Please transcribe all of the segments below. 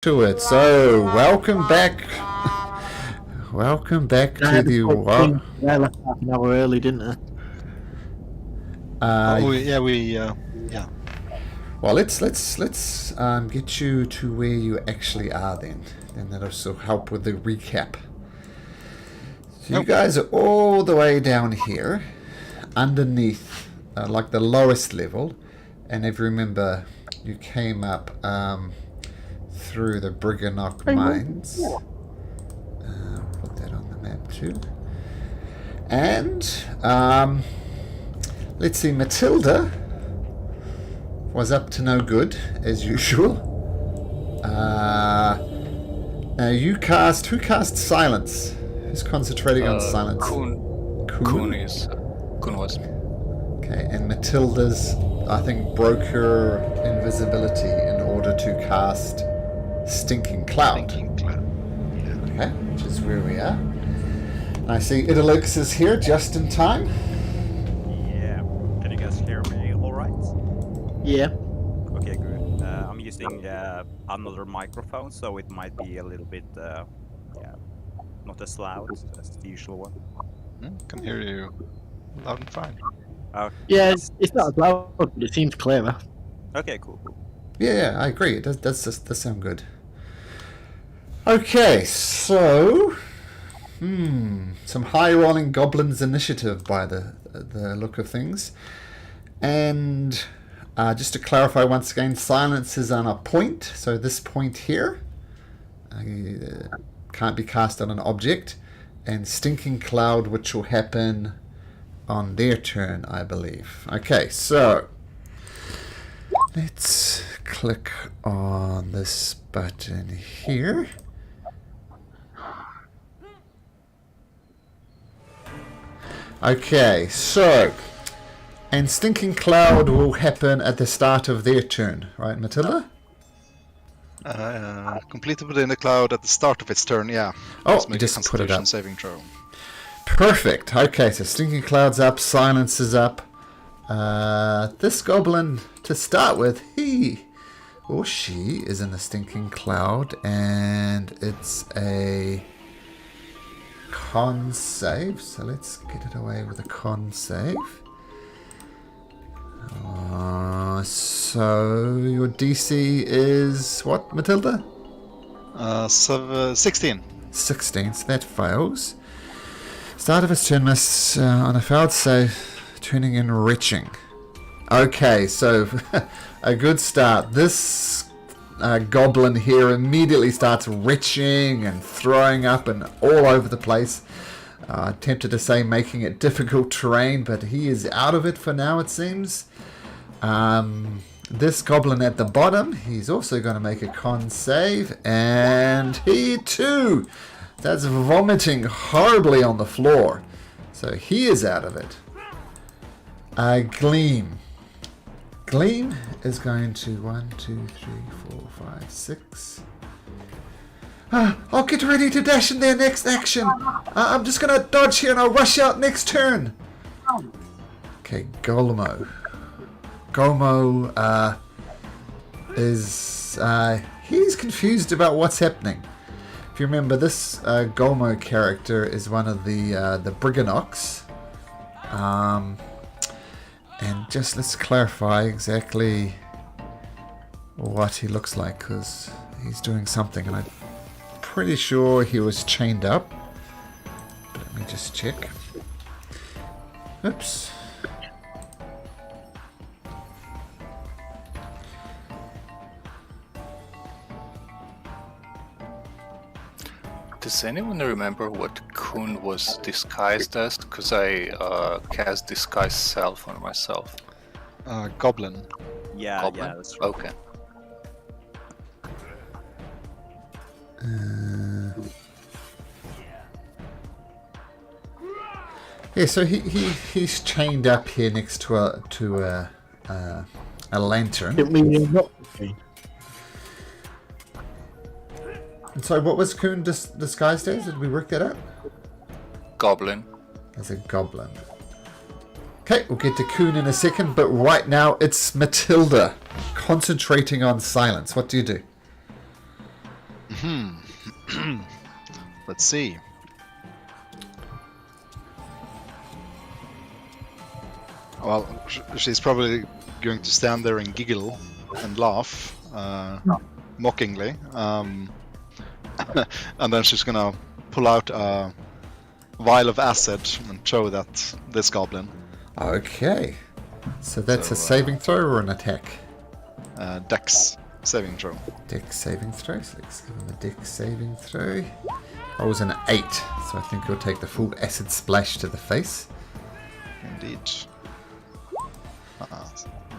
To it. So, welcome back. Welcome back to the war. Yeah, left half an hour early, didn't it? Yeah. Well, let's get you to where you actually are then. Then that'll also help with the recap. So you guys are all the way down here, underneath, like the lowest level, and if you remember, you came up through the Briganock mines. Put that on the map too. And let's see, Matilda was up to no good as usual. Now who cast silence? Who's concentrating on silence? Kuhn was. Okay, and Matilda's, I think, broke her invisibility in order to cast Stinking Cloud. Yeah. Okay, which is where we are. And I see Idalix is here just in time. Yeah. Can you guys hear me all right? Yeah. Okay, good. I'm using another microphone, so it might be a little bit, not as loud as the usual one. Can hear you loud and fine. Yeah, it's not as loud, but it seems clearer. Okay, cool. Yeah, I agree. It does sound good. Okay, so some high rolling goblins initiative by the look of things, and just to clarify once again, silence is on a point. So this point here can't be cast on an object, and Stinking Cloud, which will happen on their turn, I believe. Okay, so let's click on this button here. Okay, so, and Stinking Cloud will happen at the start of their turn, right, Matilda? Completed within the cloud at the start of its turn, yeah. Oh, Let's you make just a put it Constitution up. saving throw. Perfect. Okay, so Stinking Cloud's up, Silence is up. This goblin, to start with, he or she is in the Stinking Cloud, and it's a con save. So let's get it away with a con save. So your DC is what, Matilda? 16. 16, so that fails. Start of its turn miss on a failed save, turning in retching. Okay, so a good start. This goblin here immediately starts retching and throwing up and all over the place. Tempted to say making it difficult terrain, but he is out of it for now, it seems. This goblin at the bottom, he's also going to make a con save, and he too that's vomiting horribly on the floor. So he is out of it. Gleam. Gleam is going to 1, 2, 3, 4, 5, 6. I'll get ready to dash in their next action. I'm just going to dodge here and I'll rush out next turn. Okay, Golmo. Golmo is... he's confused about what's happening. If you remember, this Golmo character is one of the Briganocks. And just let's clarify exactly what he looks like, because he's doing something, and I'm pretty sure he was chained up. But let me just check. Oops. Does anyone remember what Kuhn was disguised as? Because I cast Disguise Self on myself. Goblin. Yeah, Goblin? yeah, that's right. Okay. Yeah, so he's chained up here next to a lantern. Didn't mean you're not. And so what was Kuhn disguised as? Did we work that out? Goblin. As a goblin. Okay, we'll get to Kuhn in a second, but right now it's Matilda concentrating on silence. What do you do? Let's see. Well, she's probably going to stand there and giggle and laugh mockingly. And then she's gonna pull out a vial of acid and throw that this goblin. Okay. So that's So, a saving throw or an attack? Dex saving throw. Dex saving throw. So let's give him a Dex saving throw. That was an 8, so I think he'll take the full acid splash to the face. Indeed.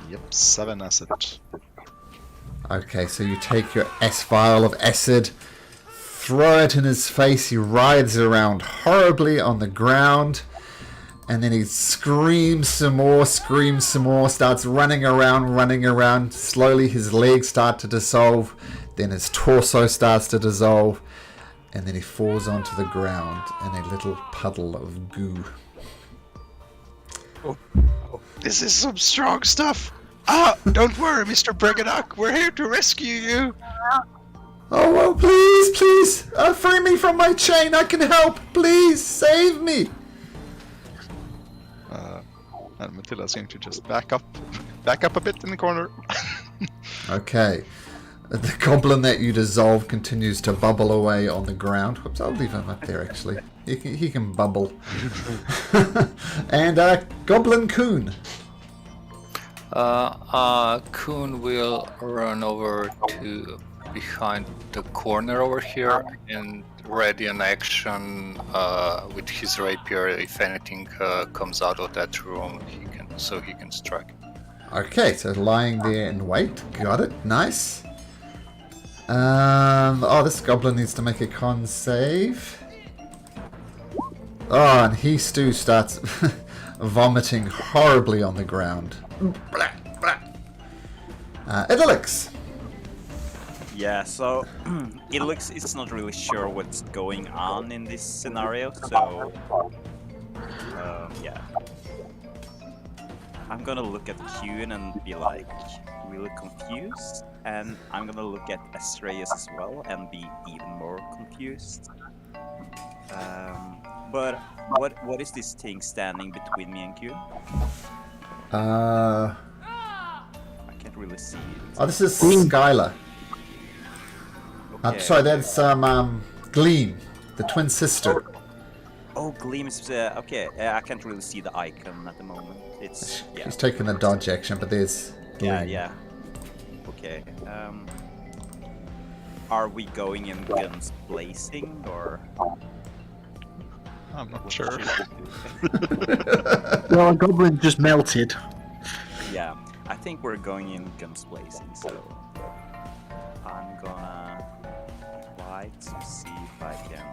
Yep, 7 acid. Okay, so you take your vial of acid, throw it in his face. He writhes around horribly on the ground, and then he screams some more, starts running around. Slowly his legs start to dissolve, then his torso starts to dissolve, and then he falls onto the ground in a little puddle of goo. This is some strong stuff. Don't worry, Mr. Brigadock. We're here to rescue you. Oh, well, please, free me from my chain. I can help. Please, save me. And Matilda's going to just back up a bit in the corner. Okay. The goblin that you dissolve continues to bubble away on the ground. Whoops, I'll leave him up there, actually. He can bubble. And Goblin Coon. Coon will run over to behind the corner over here and ready an action with his rapier. If anything comes out of that room, he can strike. Okay, so lying there in wait. Got it. Nice. This goblin needs to make a con save. Oh, and he too starts vomiting horribly on the ground. Idylix. Yeah, so Ilix is not really sure what's going on in this scenario, so yeah. I'm gonna look at Kuhn and be like really confused, and I'm gonna look at Astraeus as well and be even more confused. But what is this thing standing between me and Kuhn? I can't really see it. Oh, this is Skylar. Okay. Sorry, that's Gleam, the twin sister. Oh, Gleam is okay. I can't really see the icon at the moment. It's She's taking the dodge action, but there's Gleam. Yeah. Okay. Are we going in guns blazing or? I'm not what sure. should we do? Well, a goblin just melted. Yeah, I think we're going in guns blazing. So I'm gonna try to see if I can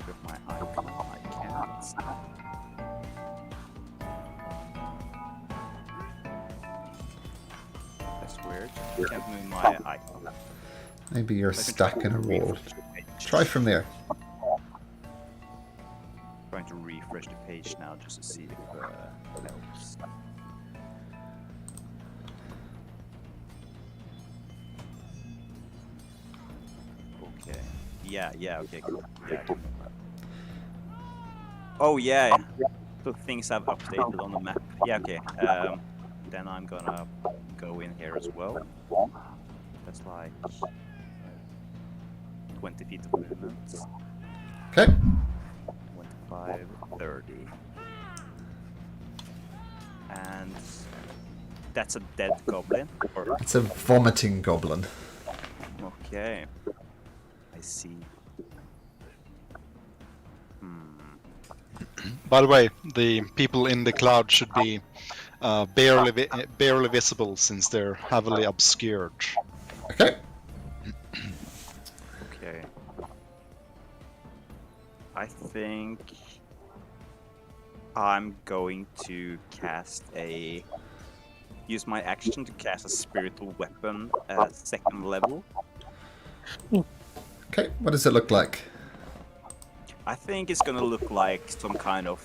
with my icon. I can't. That's weird. I can't move my icon. Maybe you're Let me stuck try in a to wall. refresh the page. Try from there. Trying to refresh the page now just to see if it helps. Okay. Yeah, okay, cool. Yeah, I can move that. Oh yeah, so things have updated on the map. Yeah, okay. Then I'm gonna go in here as well. That's like 20 feet of movement. Okay. 25, 30. And that's a dead goblin? Or... It's a vomiting goblin. Okay. I see. By the way, the people in the cloud should be barely visible since they're heavily obscured. Okay. Okay. I think I'm going to use my action to cast a spiritual weapon at 2nd level. Okay, what does it look like? I think it's gonna look like some kind of,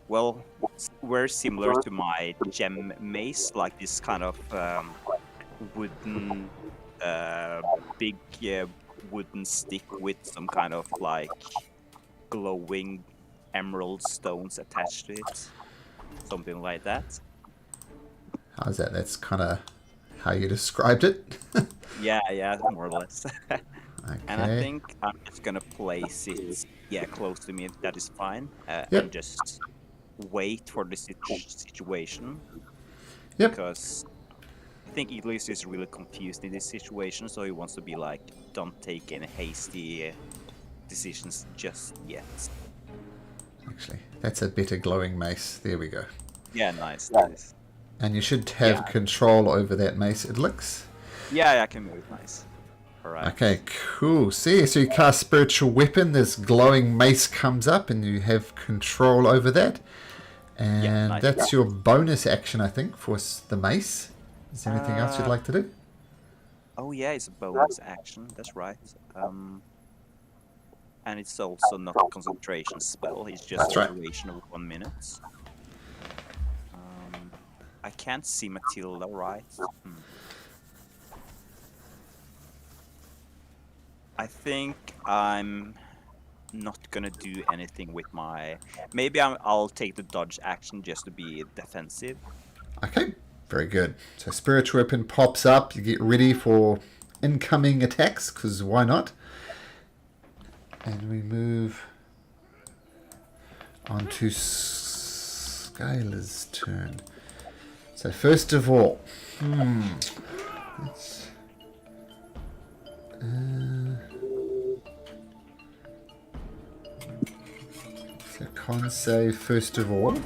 well, very similar to my gem mace, like this kind of wooden big wooden stick with some kind of like glowing emerald stones attached to it. Something like that. How's that? That's kind of how you described it. Yeah, more or less. Okay. And I think I'm just gonna place it, close to me. That is fine. Yep. And just wait for the situation. Yep. Because I think Iglis is really confused in this situation, so he wants to be like, don't take any hasty decisions just yet. Actually, that's a better glowing mace. There we go. Yeah, nice. And you should have control over that mace, it looks. Yeah, I can move. Nice. Alright. Okay, cool. See, so you cast Spiritual Weapon, this glowing mace comes up and you have control over that. And nice. that's your bonus action, I think, for the mace. Is there anything else you'd like to do? Oh yeah, it's a bonus action. That's right. And it's also not a concentration spell. It's just a duration of 1 minute. I can't see Matilda, right? I think I'm not gonna do anything with my... Maybe I'll take the dodge action just to be defensive. Okay, very good. So Spiritual Weapon pops up. You get ready for incoming attacks, because why not? And we move on to Skylar's turn. So first of all, let's, so con save first of all.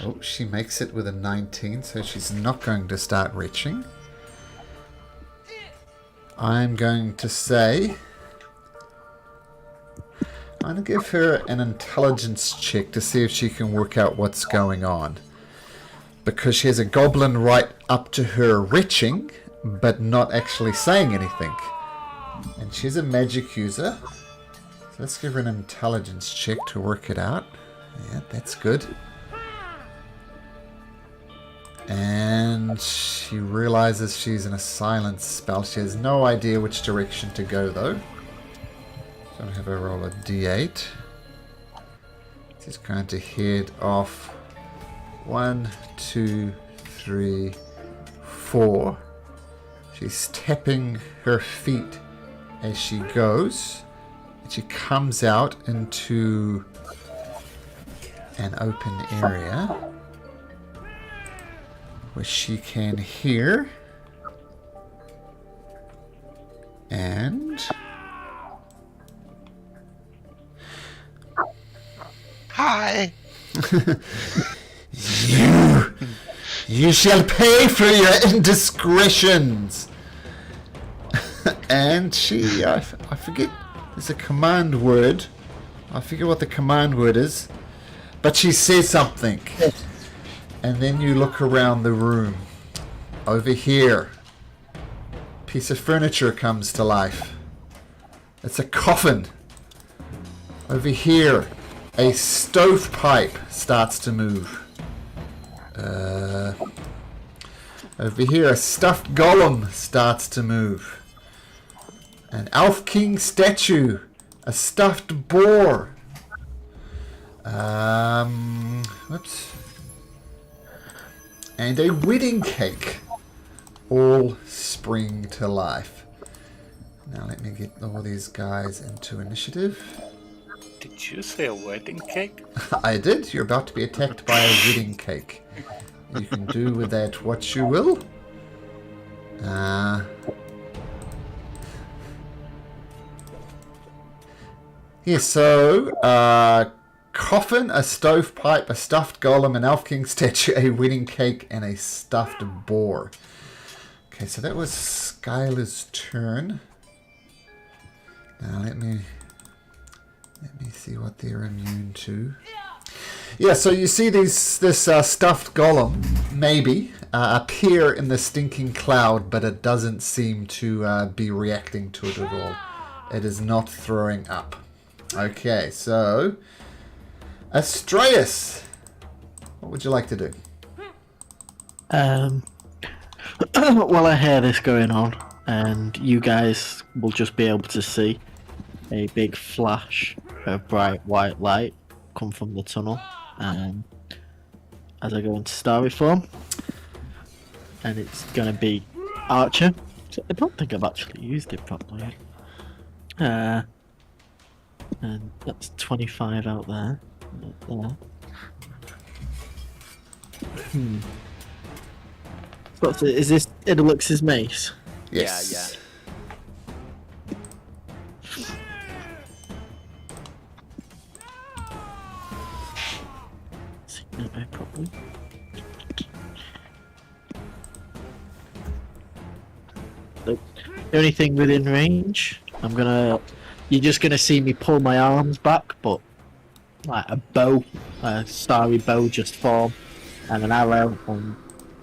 Oh, she makes it with a 19, so she's not going to start reaching. I'm going to say... I'm going to give her an intelligence check to see if she can work out what's going on. Because she has a goblin right up to her retching, but not actually saying anything. And she's a magic user. So let's give her an intelligence check to work it out. Yeah, that's good. And she realizes she's in a silence spell. She has no idea which direction to go, though. So I'm going to have her roll a d8. She's going to head off 1, 2, 3, 4. She's tapping her feet as she goes. And she comes out into an open area where she can hear and Hi. you shall pay for your indiscretions. And she, I forget, there's a command word. I forget what the command word is, but she says something. And then you look around the room. Over here, piece of furniture comes to life. It's a coffin. Over here, a stovepipe starts to move. Over here, a stuffed golem starts to move. An elf king statue, a stuffed boar. Whoops. And a wedding cake all spring to life. Now let me get all these guys into initiative. Did you say a wedding cake? I did. You're about to be attacked by a wedding cake. You can do with that what you will. Yeah, so coffin, a stovepipe, a stuffed golem, an elf king statue, a wedding cake, and a stuffed boar. Okay, so that was Skylar's turn. Now let me see what they're immune to. Yeah, so you see this stuffed golem maybe appear in the stinking cloud, but it doesn't seem to be reacting to it at all. It is not throwing up. Okay, so Astraeus, what would you like to do? while I hear this going on, and you guys will just be able to see a big flash of bright white light come from the tunnel, and as I go into starry form, and it's gonna be Archer. I don't think I've actually used it properly. And that's 25 out there. Out there. But is this Idalux's mace? Yes. See that way properly. The only thing within range, you're just gonna see me pull my arms back, but like a starry bow just form, and an arrow, and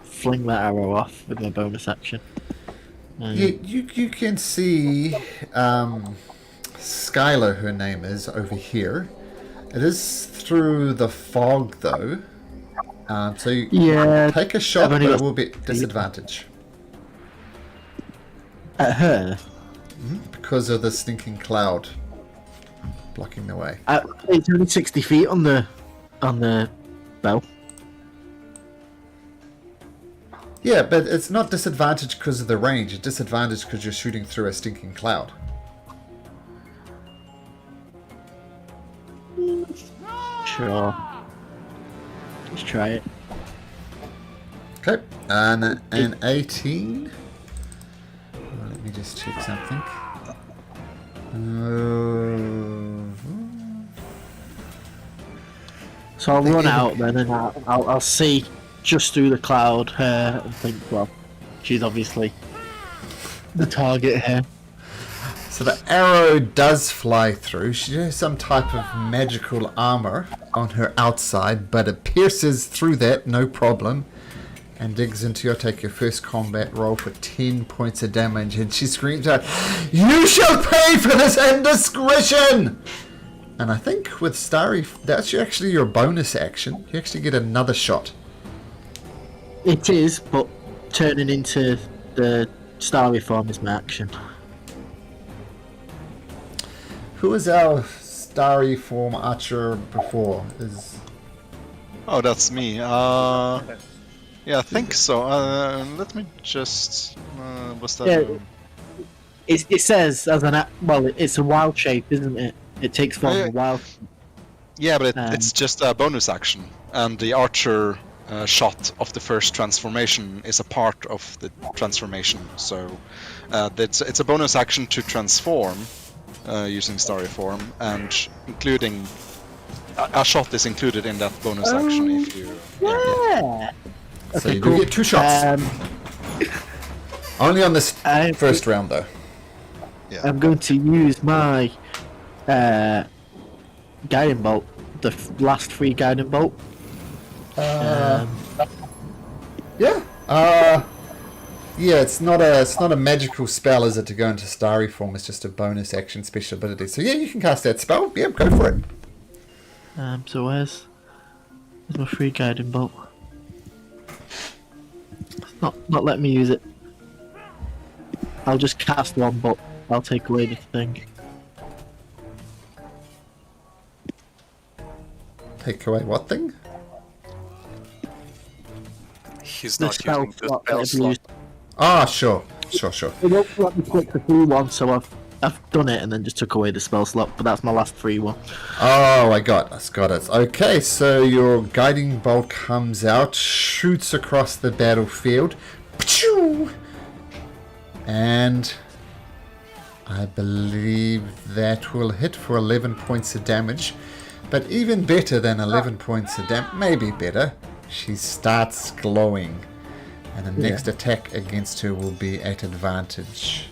fling that arrow off with my bonus action. You can see Skylar, her name is, over here. It is through the fog, though. So you take a shot, but it will be at disadvantage. At her? Because of the stinking cloud blocking the way. It's only 60 feet on the bow. Yeah, but it's not disadvantage because of the range. It's disadvantage because you're shooting through a stinking cloud. Sure. Let's try it. Okay, and an 18. Let me just check something. So I'll run out then, and I'll see just through the cloud her and think, well, she's obviously the target here. So the arrow does fly through. She has some type of magical armor on her outside, but it pierces through that, no problem, and digs into you. Take your first combat roll for 10 points of damage, and she screams out, "You shall pay for this indiscretion!" And I think with Starry, that's actually your bonus action. You actually get another shot. It is, but turning into the starry form is my action. Who was our Starry form archer before? Oh, that's me. Yeah, I think so. Let me just. What's that? Yeah, it says as it's a wild shape, isn't it? It takes form of a wild. Yeah, but it's just a bonus action, and the archer shot of the first transformation is a part of the transformation. So it's a bonus action to transform using starry form, and including a shot is included in that bonus action if you. Yeah. So Okay, you cool. do get 2 shots. Only on this first round, though. Yeah. I'm going to use my guiding bolt, the last free guiding bolt. Yeah. Yeah, it's not a magical spell, is it, to go into starry form? It's just a bonus action special ability. So yeah, you can cast that spell. Yeah, go for it. So where's my free guiding bolt? It's not letting me use it. I'll just cast one, but I'll take away the thing. Take away what thing? He's The not spell using the slot that spell I've slot. used. Ah, sure. It won't let me click the free one, so I've done it and then just took away the spell slot, but that's my last free one. Oh, I got it. Okay, so your guiding bolt comes out, shoots across the battlefield, and I believe that will hit for 11 points of damage. But even better than 11 points of damage, maybe better, she starts glowing. And the next attack against her will be at advantage.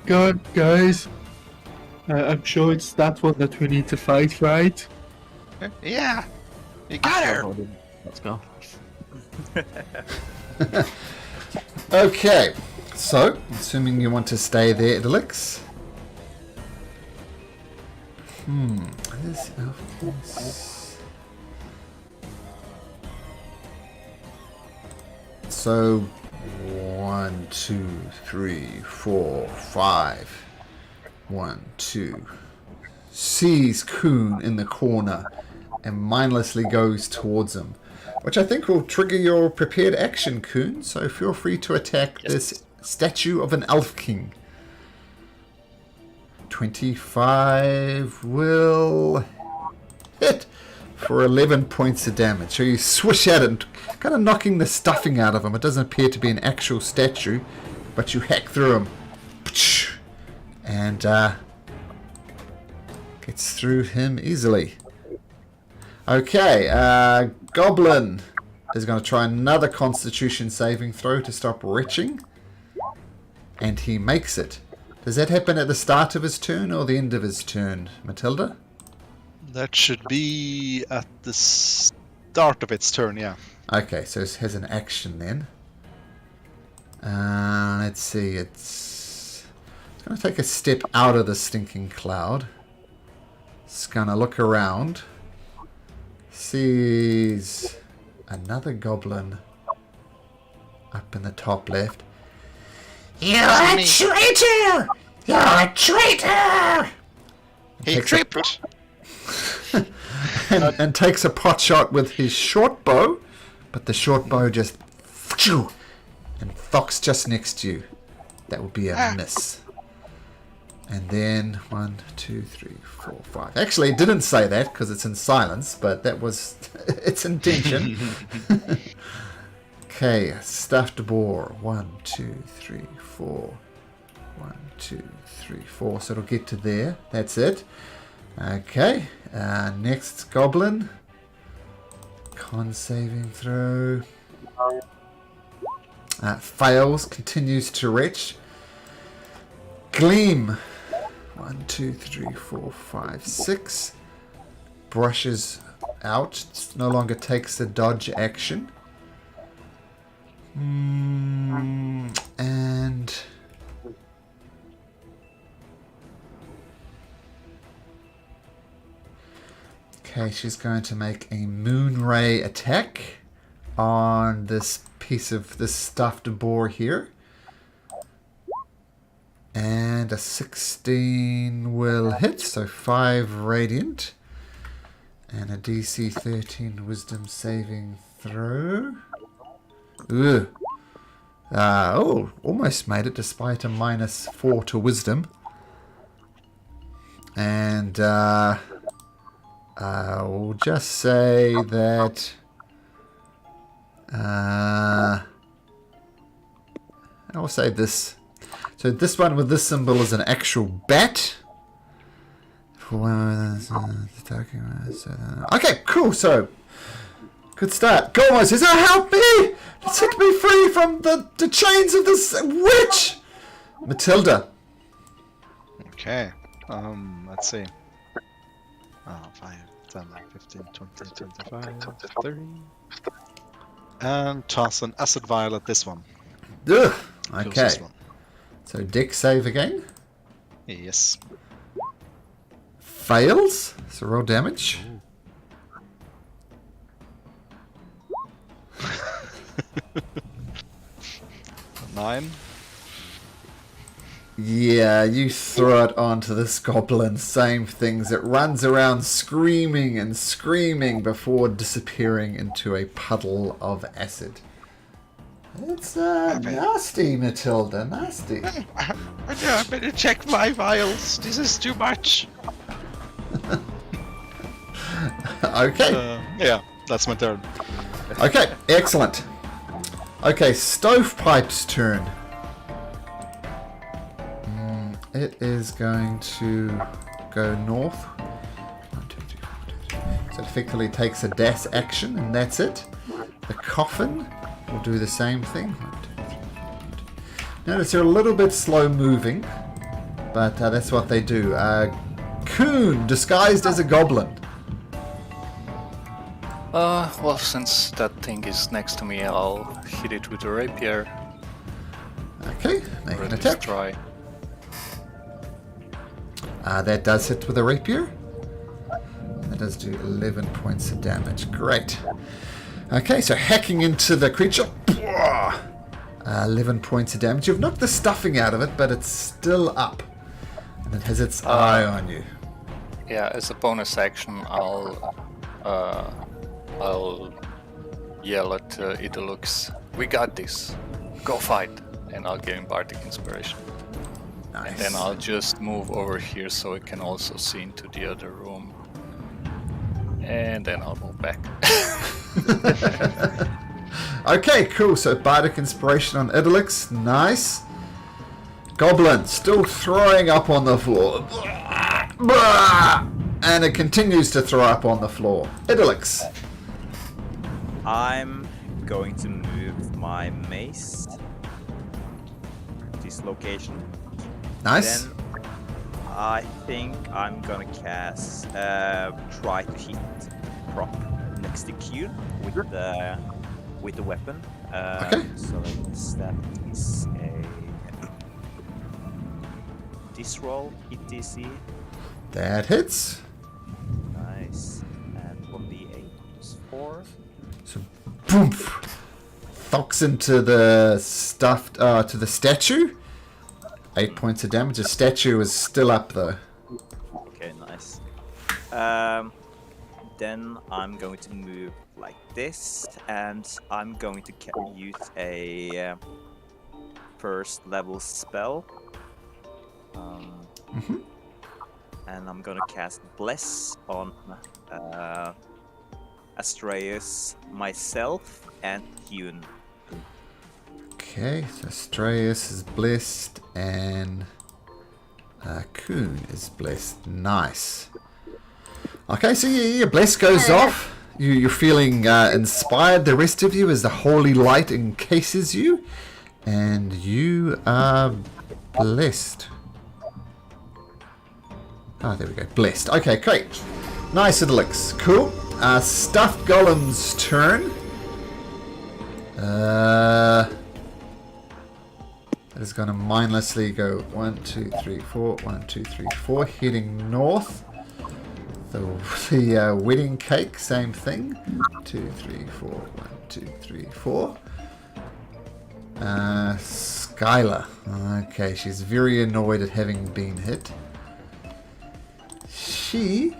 Go on, guys. I'm sure it's that one that we need to fight, right? Yeah, you got her. Let's go. Okay, so, assuming you want to stay there, Elix. Where's our face? So 1, 2, 3, 4, 5. 1, 2. Sees Coon in the corner and mindlessly goes towards him, which I think will trigger your prepared action, Coon. So feel free to attack this statue of an elf king. 25 will hit for 11 points of damage. So you swish at it, kind of knocking the stuffing out of him. It doesn't appear to be an actual statue, but you hack through him. And gets through him easily. Okay, Goblin is going to try another Constitution saving throw to stop retching. And he makes it. Does that happen at the start of his turn or the end of his turn, Matilda? That should be at the start of its turn, yeah. Okay, so it has an action then. Let's see, it's going to take a step out of the stinking cloud. It's going to look around. Sees another goblin up in the top left. You're a traitor! You're a traitor! He tripped! and takes a pot shot with his short bow, but the short bow just and Fox just next to you. That would be a miss. And then 1, 2, 3, 4, 5. Actually, it didn't say that because it's in silence, but that was its intention. Okay, stuffed boar. 1, 2, 3, 4. 1, 2, 3, 4. So it'll get to there. That's it. Okay, next goblin. Con saving throw. Fails, continues to retch. Gleam. 1, 2, 3, 4, 5, 6. Brushes out. No longer takes the dodge action. And okay, she's going to make a moon ray attack on this piece of this stuffed boar here. And a 16 will hit, so 5 radiant. And a DC 13 wisdom saving throw. Ugh. Oh, almost made it despite a -4 to wisdom. And we'll just say that I'll say this. So this one with this symbol is an actual bat. Okay, cool. So good start. Gormo says, "Oh, help me! Set me free from the chains of this witch!" Matilda. Okay. Let's see. 5, 10, 15, 20, 25, 30. And toss an acid vial at this one. Ugh. Okay. Closest one. So deck save again. Yes. Fails. So roll damage. 9. Yeah, you throw it onto this goblin. Same things. It runs around screaming and screaming before disappearing into a puddle of acid. It's nasty, Matilda. Nasty. I better check my vials. This is too much. Okay. Yeah, that's my turn. Okay, excellent. Okay, Stovepipe's turn. It is going to go north. 1, 2, 3, 4, 2. So it effectively takes a dash action, and that's it. The coffin will do the same thing. 1, 2, 3, 4, 2. Notice they're a little bit slow moving, but that's what they do. Coon, disguised as a goblin. Well, since that thing is next to me, I'll hit it with a rapier. Okay, make Or an at least attack. try. That does hit with a rapier. That does do 11 points of damage. Great. Okay, so hacking into the creature. 11 points of damage. You've knocked the stuffing out of it, but it's still up. And it has its eye on you. Yeah, as a bonus action, I'll yell at Idolux, "We got this. Go fight!" And I'll give him Bardic Inspiration. Nice. And then I'll just move over here so it can also see into the other room. And then I'll move back. Okay, cool. So Bardic Inspiration on Idolix. Nice. Goblin still throwing up on the floor. And it continues to throw up on the floor. Idolix. I'm going to move my mace this location. Nice. Then I think I'm gonna cast try to hit prop next to Q with the weapon. Okay. So that is a this roll hit DC. That hits. Nice. And 1d8 is 4. So, boom. Thocks into the stuffed, to the statue. 8 points of damage. The statue is still up though. Okay, nice. Then I'm going to move like this, and I'm going to use a first level spell. And I'm gonna cast Bless on Astraeus, myself, and Hune. Okay, so Astraeus is blessed and Kuhn is blessed. Nice. Okay, so your bless goes off. You're feeling inspired. The rest of you, as the holy light encases you, and you are blessed. Oh, there we go. Blessed. Okay, great. Nice, Idolix. Cool. Stuffed Golem's turn. That is going to mindlessly go 1, 2, 3, 4. 1, 2, 3, 4. Heading north. The wedding cake, same thing. 2, 3, 4. 1, 2, 3, 4. Skylar. Okay, she's very annoyed at having been hit. She...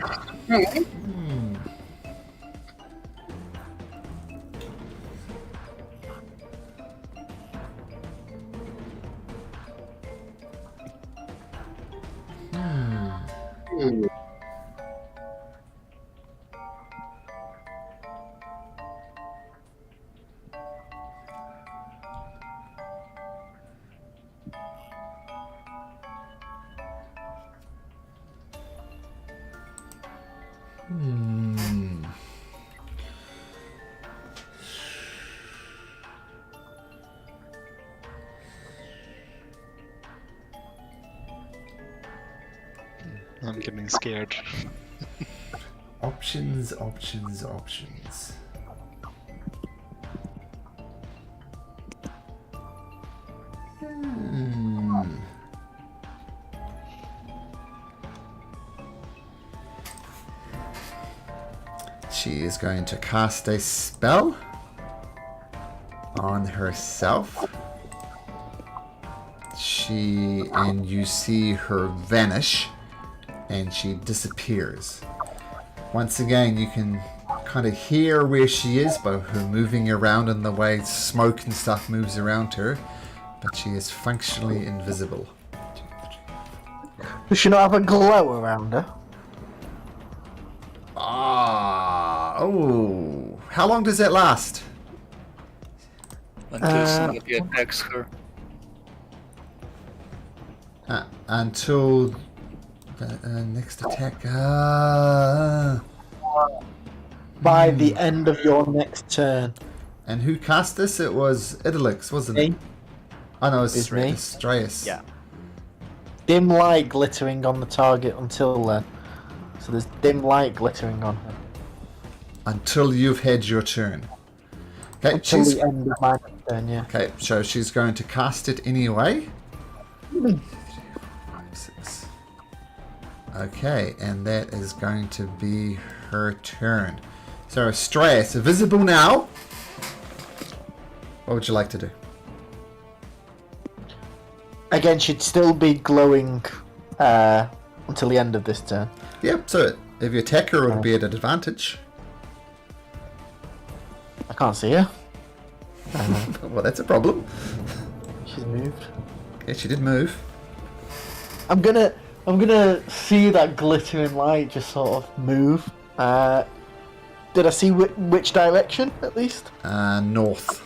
I'm getting scared. Options, options, options. She is going to cast a spell on herself. And you see her vanish, and she disappears. Once again, you can kind of hear where she is by her moving around and the way smoke and stuff moves around her, but she is functionally invisible. Does she not have a glow around her? Oh. How long does that last? Until somebody attacks her. Until the next attack. By the end of your next turn. And who cast this? It was Idolix, wasn't it? Me. Oh no, it's It's me. Astraeus. Yeah. Dim light glittering on the target until then. So there's dim light glittering on her. Until you've had your turn. Okay, Until she's... the end of my next turn, yeah. Okay, so she's going to cast it anyway. 3, 4, 5, 6. Okay, and that is going to be her turn. So stress visible now. What would you like to do? Again, she'd still be glowing until the end of this turn. Yep. So if you attack her, it'll be at an advantage. I can't see her. Well, that's a problem. She's moved. Yeah, she did move. I'm gonna see that glittering light just sort of move. Did I see which direction at least? North.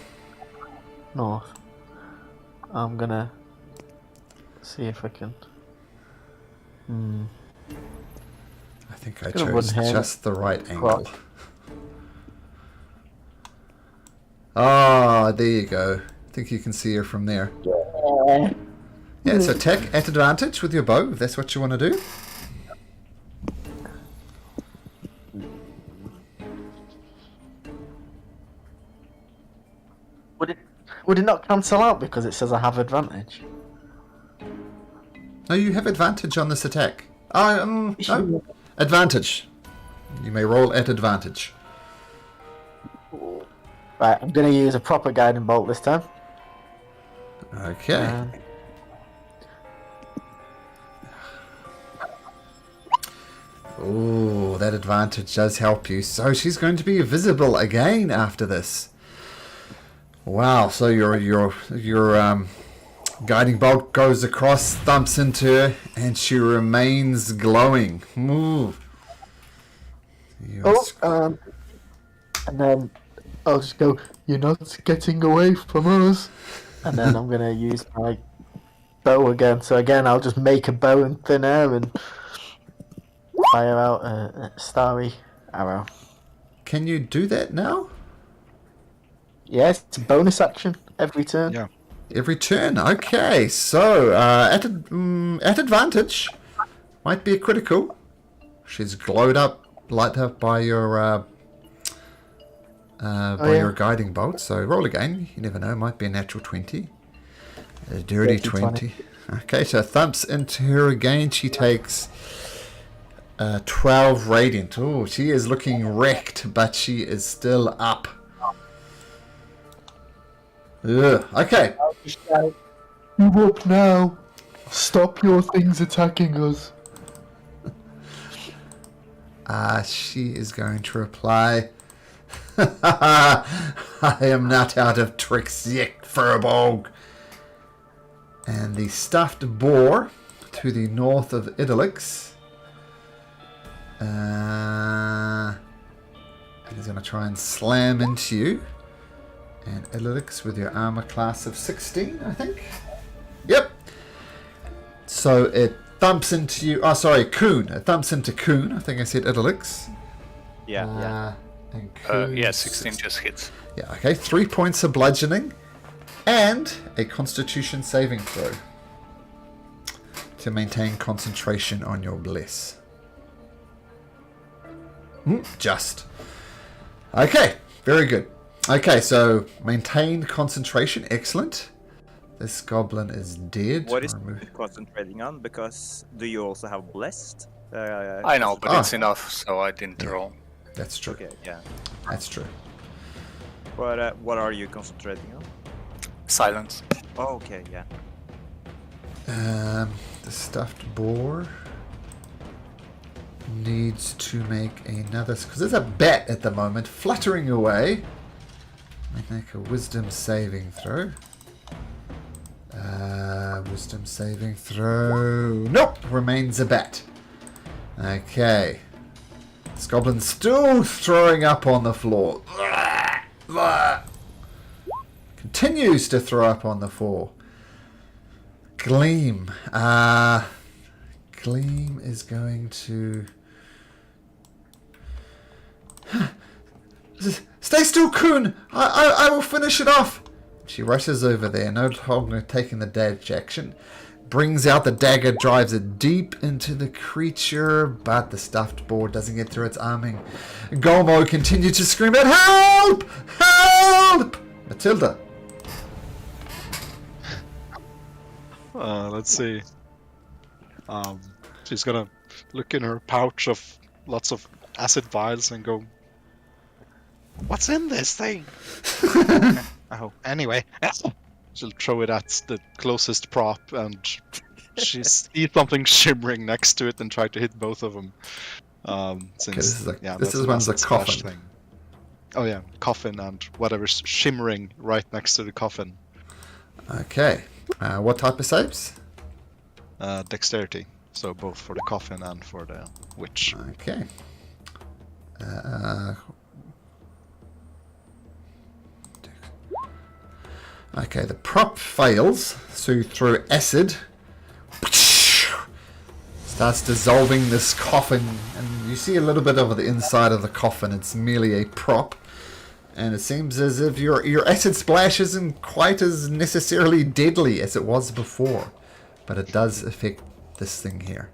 North. I'm gonna see if I can. I think I Gonna chose run here. just the right Cross. angle. Ah, there you go. I think you can see her from there. Yeah, so attack at advantage with your bow, if that's what you want to do. Would it not cancel out because it says I have advantage? No, you have advantage on this attack. No. Advantage. You may roll at advantage. Right, I'm gonna use a proper guiding bolt this time. Okay. Oh, that advantage does help you. So she's going to be visible again after this. Wow. So your guiding bolt goes across, thumps into her, and she remains glowing. Ooh. And then I'll just go, "You're not getting away from us." And then I'm gonna use my bow again. So again, I'll just make a bow in thin air and fire out a starry arrow. Can you do that now? Yes, it's a bonus action every turn. Yeah. Every turn. Okay. So at advantage, might be a critical. She's glowed up, light up by your your guiding bolt. So roll again. You never know. Might be a natural 20. A dirty 20. Okay. So thumps into her again. She takes 12 radiant. Oh, she is looking wrecked, but she is still up. Ugh. Okay. You up now. Stop your things attacking us. She is going to reply, I am not out of tricks yet, Furbolg. And the stuffed boar to the north of Idylix. And he's going to try and slam into you. And Idylix with your armor class of 16, I think. Yep. So it thumps into you. Oh, sorry, Coon. It thumps into Coon. I think I said Idylix. Yeah. And Coon. Yeah, 16 just hits. Yeah, okay. 3 points of bludgeoning. And a constitution saving throw. To maintain concentration on your bliss. Just. Okay, very good. Okay, so maintained concentration. Excellent. This goblin is dead. What is it concentrating on? Because do you also have blessed? I know, but it's enough, so I didn't roll. That's true. Okay, yeah. That's true. But what are you concentrating on? Silence. Oh, okay, yeah. The stuffed boar needs to make another, because there's a bat at the moment fluttering away. Make a wisdom saving throw. Wisdom saving throw. Nope, remains a bat. Okay. This goblin's still throwing up on the floor. Continues to throw up on the floor. Gleam. Gleam is going to... Stay still, Coon! I will finish it off! She rushes over there, no longer taking the dodge action. Brings out the dagger, drives it deep into the creature, but the stuffed boar doesn't get through its arming. Golmo continues to scream out, help! Help! Matilda. Let's see. She's gonna look in her pouch of lots of acid vials and go, What's in this thing? Oh, anyway. She'll throw it at the closest prop, and she sees something shimmering next to it and try to hit both of them. Since this is one's a coffin. Thing. Oh yeah, coffin and whatever's shimmering right next to the coffin. Okay. What type of saves? Dexterity. So both for the coffin and for the witch. Okay. Okay, the prop fails, so you throw acid. Starts dissolving this coffin, and you see a little bit of the inside of the coffin. It's merely a prop, and it seems as if your acid splash isn't quite as necessarily deadly as it was before, but it does affect this thing here.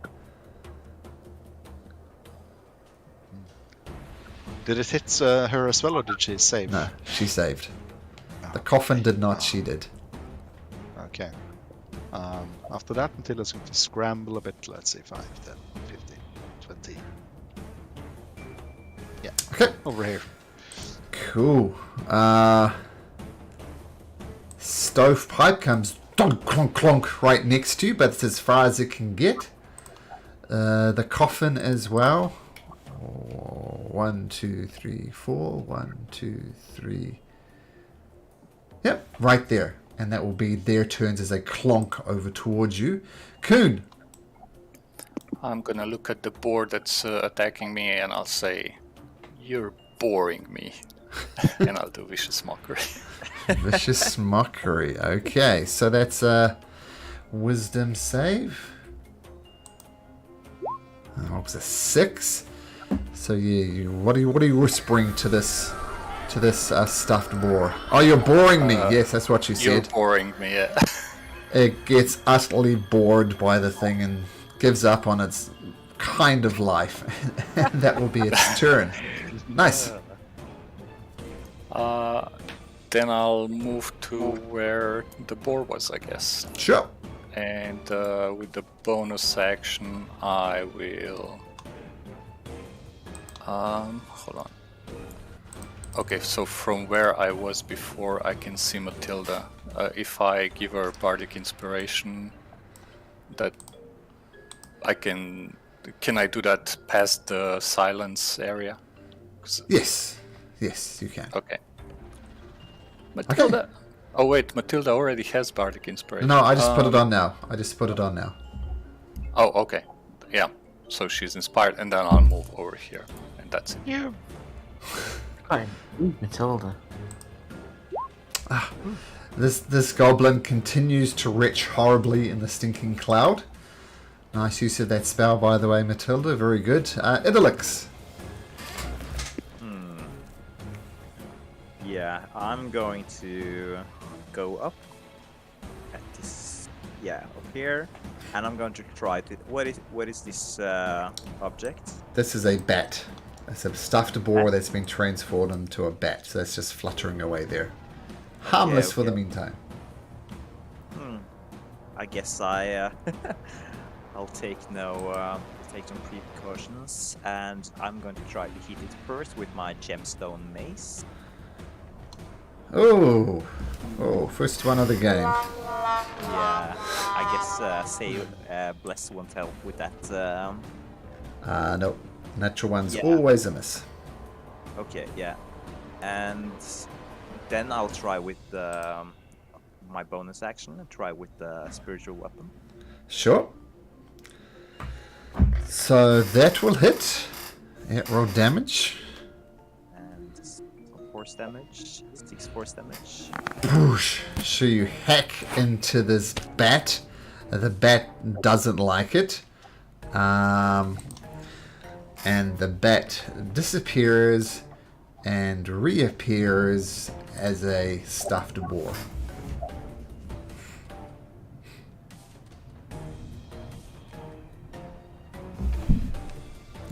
Did it hit her as well, or did she save? No, she saved. The coffin did not, she did. Okay. After that, Matilda's going to scramble a bit. Let's see, 5, 10, 15, 20. Yeah. Okay. Over here. Cool. Stovepipe comes donk, clonk, clonk right next to you, but it's as far as it can get. The coffin as well. 1, 2, 3, 4. 1, 2, 3. Yep, right there. And that will be their turns as they clonk over towards you. Coon. I'm gonna look at the board that's attacking me, and I'll say, "You're boring me," and I'll do vicious mockery. Vicious mockery. Okay, so that's a wisdom save. What was a 6? So yeah, what are you whispering to this stuffed boar? Oh, you're boring me. Yes, that's what you said. You're boring me. Yeah. It gets utterly bored by the thing and gives up on its kind of life. And that will be its turn. Nice. Then I'll move to where the boar was, I guess. Sure. And with the bonus action, I will. Hold on. Okay, so from where I was before, I can see Matilda. If I give her bardic inspiration, that I can I do that past the silence area? Yes, you can. Okay. Matilda. Oh wait, Matilda already has bardic inspiration. No, I just put it on now. Oh, okay. Yeah. So she's inspired, and then I'll move over here, and that's it. Yeah. Fine. Matilda. This goblin continues to retch horribly in the stinking cloud. Nice use of that spell, by the way, Matilda. Very good. Idolix. Yeah, I'm going to go up at this. Yeah, up here, and I'm going to try to. What is this object? This is a bat. It's a stuffed boar that's been transformed into a bat. So that's just fluttering away there. Harmless for the meantime. I guess I'll take take some precautions, and I'm going to try to hit it first with my gemstone mace. Oh, first one of the game. Yeah, I guess save bless won't help with that. No. Natural one's Yeah. always a miss. Okay, yeah, and then I'll try with my bonus action and try with the spiritual weapon. Sure. So that will hit. Yeah, roll damage. And force damage, 6 force damage. Boosh. So you hack into this bat. The bat doesn't like it. And the bat disappears and reappears as a stuffed boar.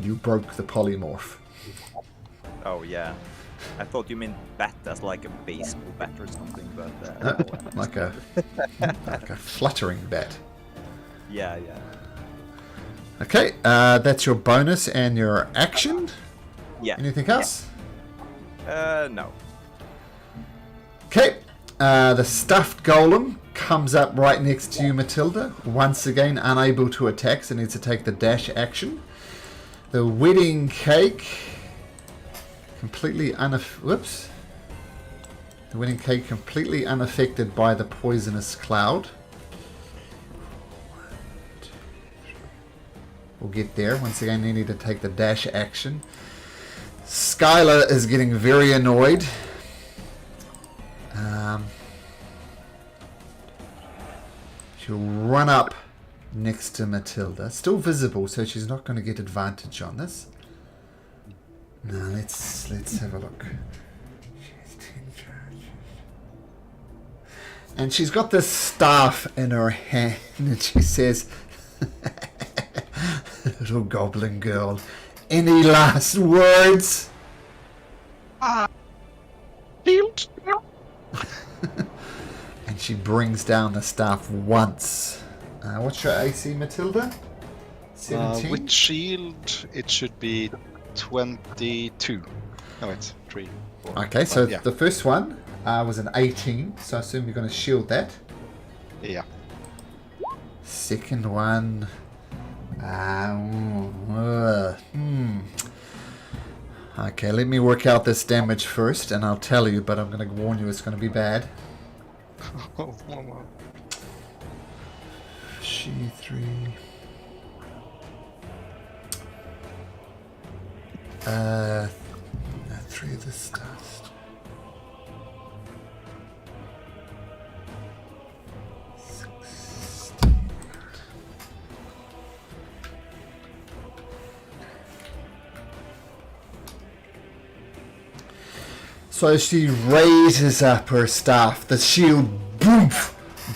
You broke the polymorph. Oh yeah, I thought you meant bat as like a baseball bat or something, but Like a fluttering bat. yeah. Okay, that's your bonus and your action. Yeah. Anything else? No. Okay. The stuffed golem comes up right next to you, Matilda. Once again, unable to attack, so needs to take the dash action. The wedding cake, completely whoops. The wedding cake completely unaffected by the poisonous cloud. We'll get there. Once again, you need to take the dash action. Skylar is getting very annoyed. She'll run up next to Matilda. Still visible, so she's not going to get advantage on this. Now let's have a look. She has 10 charges. And she's got this staff in her hand, and she says, "Little goblin girl, any last words?" Shield. And she brings down the staff once. What's your AC, Matilda? 17? With shield, it should be 22. No, wait, 3. 4. Okay, so yeah. the first one was an 18, so I assume you're going to shield that. Yeah. Second one... Okay, let me work out this damage first, and I'll tell you, but I'm going to warn you it's going to be bad. She 3. 3 of the stars. 16. So she raises up her staff. The shield, boom,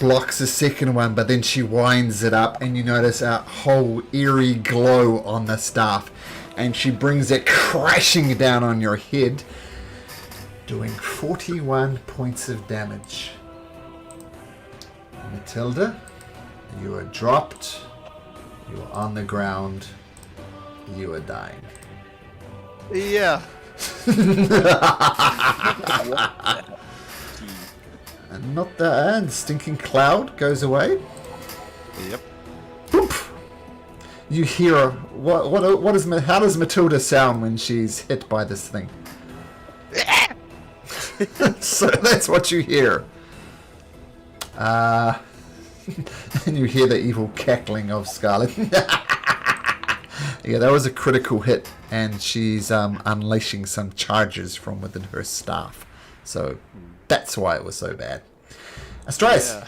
blocks the second one, but then she winds it up, and you notice a whole eerie glow on the staff. And she brings it crashing down on your head, doing 41 points of damage. Matilda, you are dropped. You are on the ground. You are dying. Yeah. And not the end. Stinking cloud goes away. Yep. Boop. You hear what is how does Matilda sound when she's hit by this thing? So that's what you hear. And you hear the evil cackling of Scarlet. Yeah, that was a critical hit, and she's unleashing some charges from within her staff. So that's why it was so bad. Astraeus. Yeah.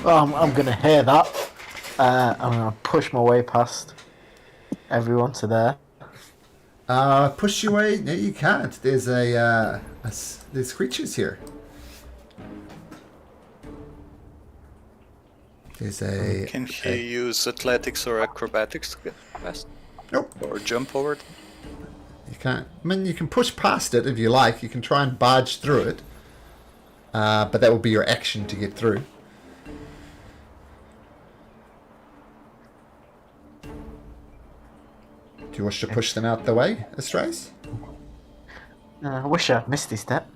Well, I'm going to hear that. I'm going to push my way past everyone to there. Push your way? No, you can't. There's there's creatures here. There's a... Can he use athletics or acrobatics to get past? Nope. Or jump over it? You can't. I mean, you can push past it if you like. You can try and barge through it. But that will be your action to get through. Do you wish to push them out the way, Astraeus? I wish I'd missed this step.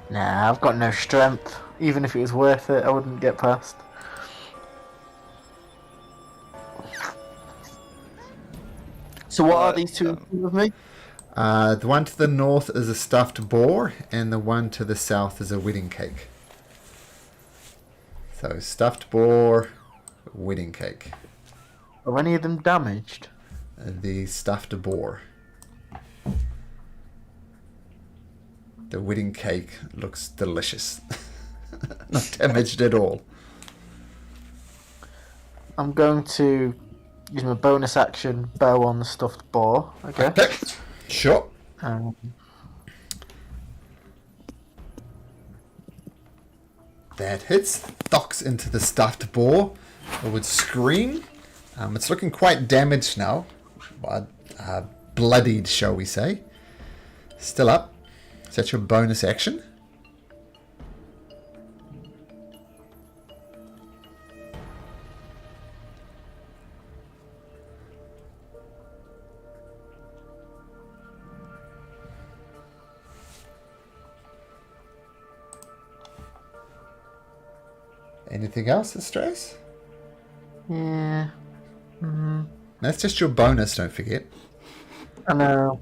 Nah, I've got no strength. Even if it was worth it, I wouldn't get past. So what are these two with me? The one to the north is a stuffed boar, and the one to the south is a wedding cake. So, stuffed boar, wedding cake. Are any of them damaged? The stuffed boar. The wedding cake looks delicious. Not damaged at all. I'm going to use my bonus action, bow on the stuffed boar, I guess. Okay. Sure. That hits. Docks into the stuffed boar. It would scream. It's looking quite damaged now. Bloodied, shall we say. Still up. Is that your bonus action? Anything else, Stress? Yeah. That's just your bonus, don't forget. I know.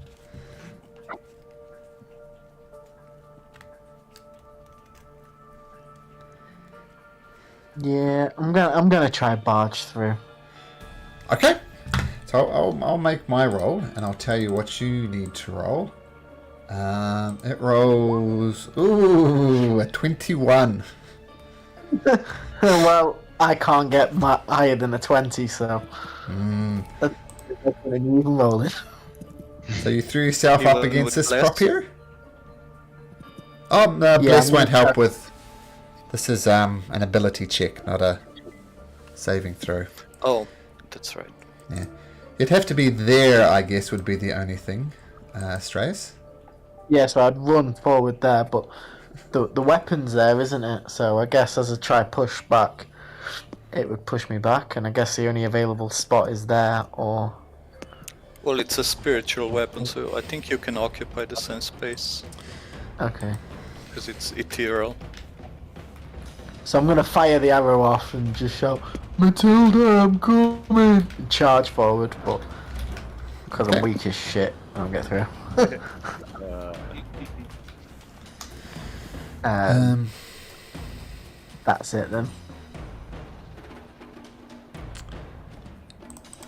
Yeah, I'm gonna try barge through. Okay. So I'll make my roll, and I'll tell you what you need to roll. It rolls... Ooh, a 21. Well, I can't get higher than a 20, so that's an even rolling. So you threw yourself up Even against with this prop bless? here? Oh, no, Yeah, Bliss I'm won't gonna help try- with... This is an ability check, not a saving throw. Oh, that's right. Yeah. You'd have to be there, I guess, would be the only thing. Strays? Yeah, so I'd run forward there, but the weapon's there, isn't it? So I guess as I try push back, it would push me back, and I guess the only available spot is there, or... Well, it's a spiritual weapon, so I think you can occupy the same space Okay. because it's ethereal. So I'm gonna fire the arrow off and just shout, Matilda, I'm coming! And charge forward, but because Okay. I'm weak as shit, I don't get through. That's it then.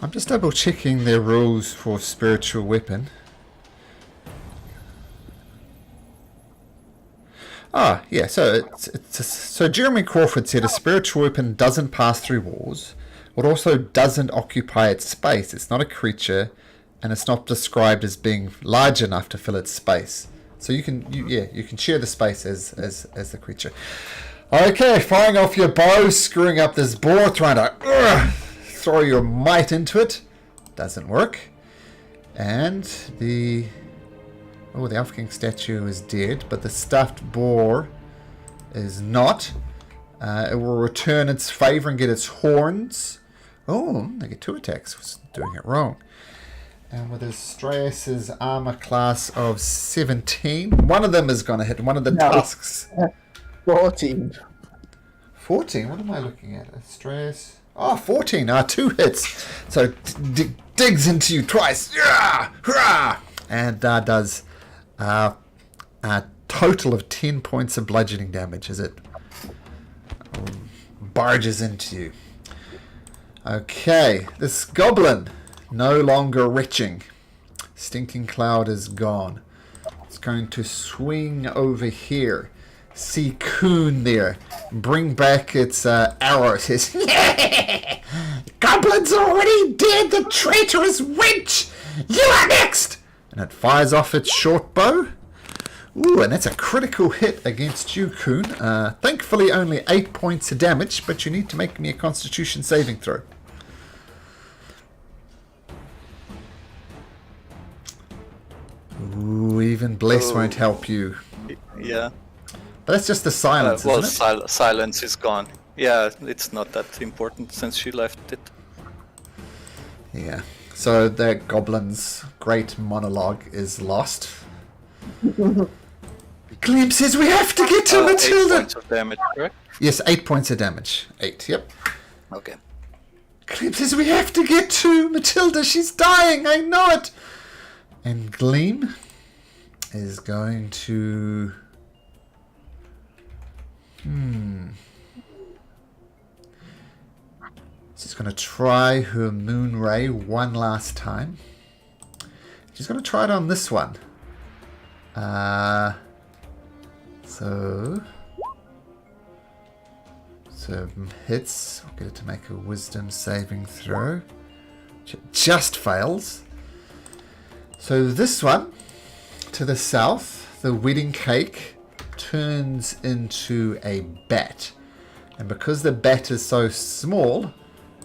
I'm just double checking their rules for spiritual weapon. Ah, yeah, so so Jeremy Crawford said a spiritual weapon doesn't pass through walls. It also doesn't occupy its space. It's not a creature, and it's not described as being large enough to fill its space. So you can share the space as the creature. Okay, firing off your bow, screwing up this boar, trying to throw your might into it. Doesn't work. And the Elf King statue is dead, but the stuffed boar is not. It will return its favor and get its horns. Oh, they get 2 attacks. I was doing it wrong. And with his Stras's armor class of 17, one of them is going to hit. One of the No. tusks. 14. 14? What am I looking at? Stras. Oh, 14. 2 hits. So digs into you twice. Yeah! Hurrah! And does a total of 10 points of bludgeoning damage as it barges into you. Okay, this goblin no longer retching. Stinking Cloud is gone. It's going to swing over here. See Coon there. Bring back its arrow. It says, Goblin's already dead, the traitorous wench! You are next! And it fires off its short bow. Ooh, and that's a critical hit against you, Coon. Thankfully only 8 points of damage, but you need to make me a Constitution saving throw. Ooh, even Bless won't help you. Yeah. But that's just the silence, Well, isn't it? silence is gone. Yeah, it's not that important since she left it. Yeah. So the goblin's great monologue is lost. Gleam says we have to get to 8 Matilda! points of damage, correct? Yes, 8 points of damage. 8, yep. Okay. Gleam says we have to get to Matilda, she's dying, I know it! And Gleam is going to... She's going to try her Moon Ray one last time. She's going to try it on this one. So hits. We'll get it to make a Wisdom saving throw. Just fails. So this one, to the south, the wedding cake turns into a bat. And because the bat is so small,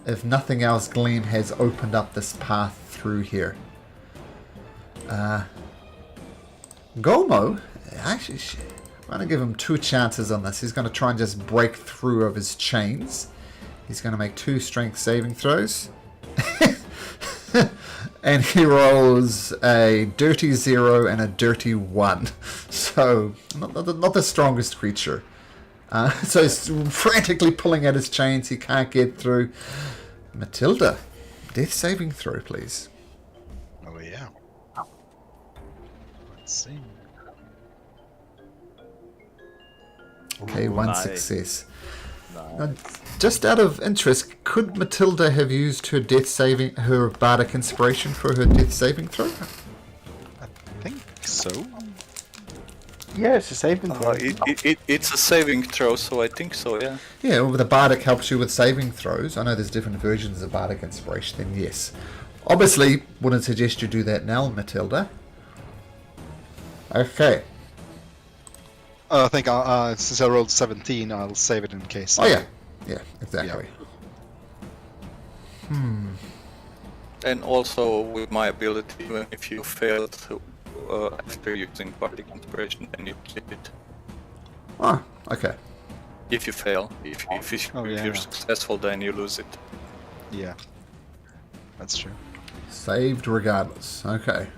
if nothing else, Gleam has opened up this path through here. Golmo, actually, I'm going to give him 2 chances on this. He's going to try and just break through of his chains. He's going to make 2 strength saving throws. And he rolls a dirty 0 and a dirty 1. So, not the strongest creature. So he's frantically pulling at his chains. He can't get through. Matilda, death saving throw, please. Oh yeah. Let's see. Okay, Ooh, one nice. success. Nice. Now, just out of interest, could Matilda have used her bardic inspiration for her death saving throw? I think so. Yeah, it's a saving throw. It's a saving throw, so I think so, yeah. Yeah, well, the bardic helps you with saving throws. I know there's different versions of bardic inspiration, then yes. Obviously, wouldn't suggest you do that now, Matilda. Okay. I think since I rolled 17, I'll save it in case. Oh, yeah. Yeah, exactly. And also with my ability, even if you fail to, after using bardic inspiration, then you keep it. Oh, okay. If you fail, if you're successful, then you lose it. Yeah. That's true. Saved regardless. Okay.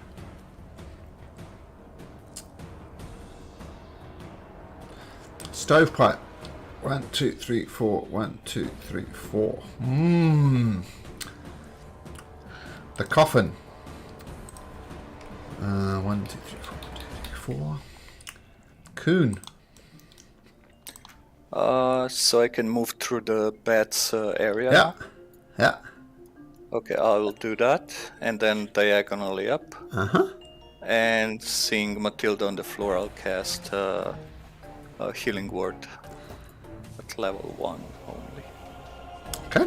Stovepipe. 1, 2, 3, 4. 1, 2, 3, 4. The coffin. 1, 2, 3, 4. 1, 2, 3, 4. Coon. So I can move through the bats area. Yeah. Yeah. Okay, I will do that, and then diagonally up. Uh-huh. And seeing Matilda on the floor, I'll cast a healing word at level 1 only. Okay.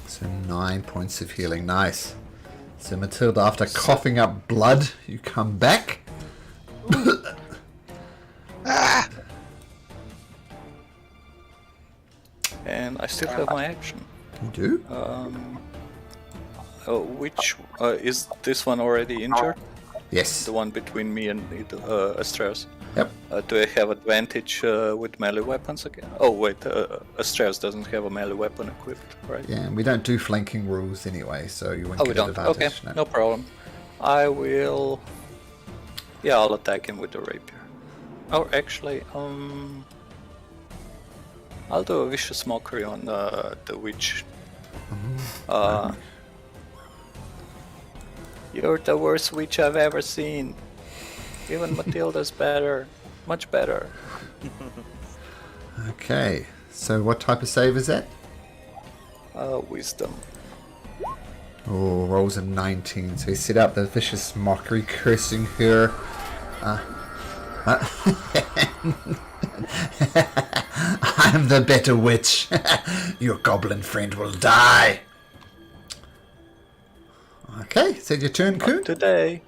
So 9 points of healing. Nice. So Matilda, after coughing up blood, you come back. And I still have my action. You do? Which is this one already injured? Yes. The one between me and Astreus. Yep. Do I have advantage with melee weapons again? Oh wait, Astreus doesn't have a melee weapon equipped, right? Yeah, and we don't do flanking rules anyway, so you won't Oh, we get don't. advantage. Okay, no problem. I will. Yeah, I'll attack him with the rapier. Or actually, I'll do a vicious mockery on the witch. You're the worst witch I've ever seen. Even Matilda's better, much better. Okay, so what type of save is that? Wisdom. Oh, rolls a 19. So he set up the vicious mockery, cursing her. I'm the better witch. Your goblin friend will die. Okay, is that your turn, Coon? Today,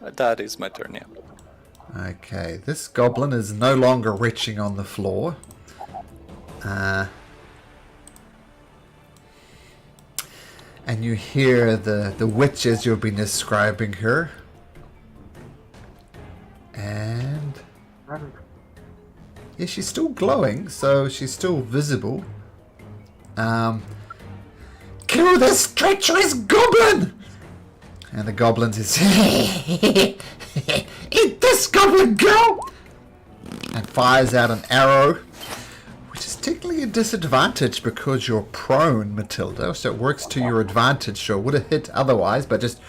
that is my turn, yeah. Okay, this goblin is no longer retching on the floor. And you hear the witch as you've been describing her. And yeah, she's still glowing, so she's still visible. Kill this treacherous goblin! And the goblin says, eat this goblin girl! And fires out an arrow, which is technically a disadvantage because you're prone, Matilda, so it works to your advantage. Sure, would have hit otherwise, but just